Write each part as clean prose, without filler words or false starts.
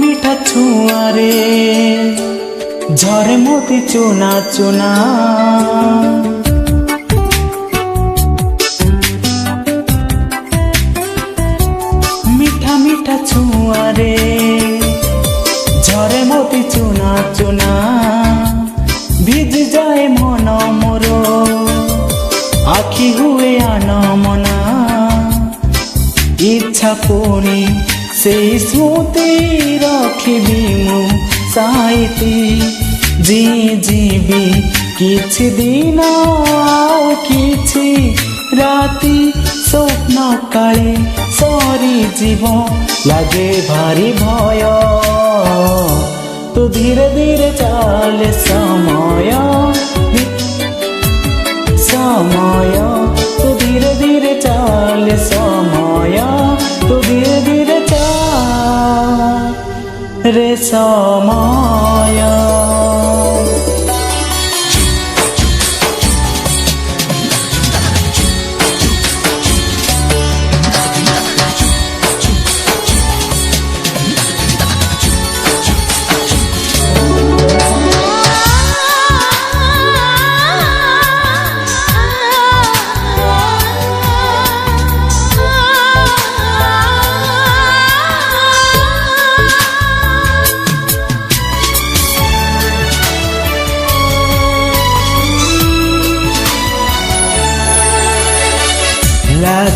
মিঠা ছুঁয়ারে ঝরে মোতি চুনা চুনা মিঠা মিঠা ছুঁয়ারে ঝরে মোতি চুনা চুনা ভিজি যায় মন মোর আখি হুয়ে আনমনা ইচ্ছা পুনি সেই স্মৃতি রখিবি মু সাইতি জিবি কিছু দিন ଆଉ କିଛି রাতি স্বপ্ন কালে সরিଯିବ লাগে ভারি ভয় তো ধীরে ধীরে চালে সময় তো ধীরে ধীরে চালে সময় তো ধীরে ধীরে চালে সময়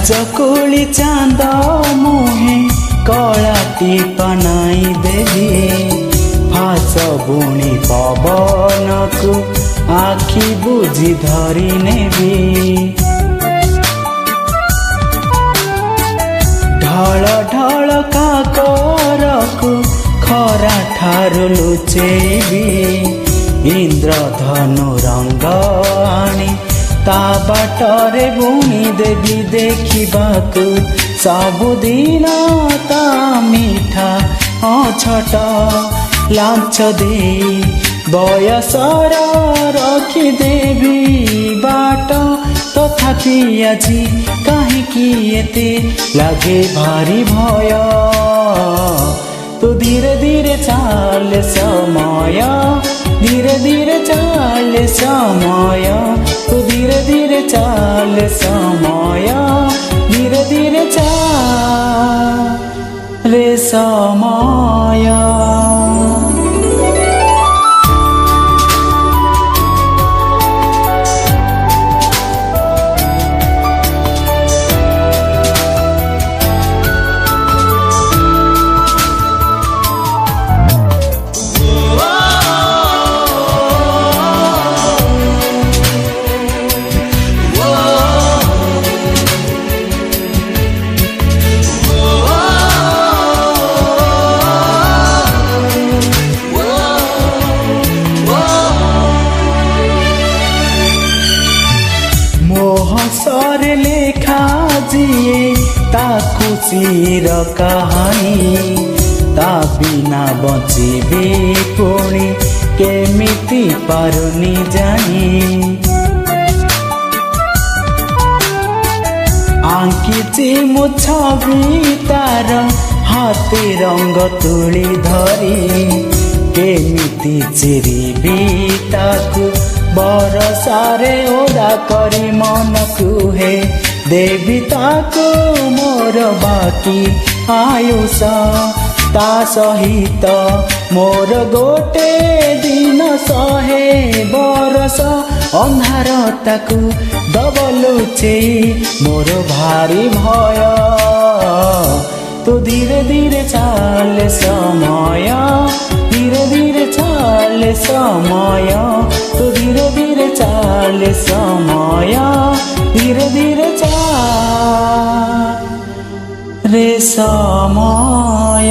चकुली चांद मुहे कलाटी पनाई देवी फास बुणी पवन को आखि बुझी धरी नेबी ढल ढल काकर को खरा ठारू लुचेबी इंद्रधनु रंग आनी ता बाटरे बुणी देवी देखिबाकु सबुदिन ता मिठा अछट लांच दे बयसर रखिदेवी बाट तथापि आजी काहींकि एते लागे भारी भय तो धीरे धीरे चाले समय धीरे धीरे चाले समय तो धीरे धीरे चाले समय धीरे धीरे चाले समय मोहसर लेखा जिए ता खुशीर कहानी ता बिना बचिबी पुणी केमिति पारुनी जानी आंकिची मो छवि तार हाथी रंग तुली धरी केमिति चिरिबी ताकू बरसारे ओदा करी मन कुहे देवी ताको मोर बाकी आयुष ता सहित मोर गोटे दिन सहे बरस अंधार ताकू दबलुचे मोर भारी भय तो धीरे धीरे चाले समय धीरे धीरे चाले समय तो धीरे धीरे चाले समय धीरे धीरे चाले समय।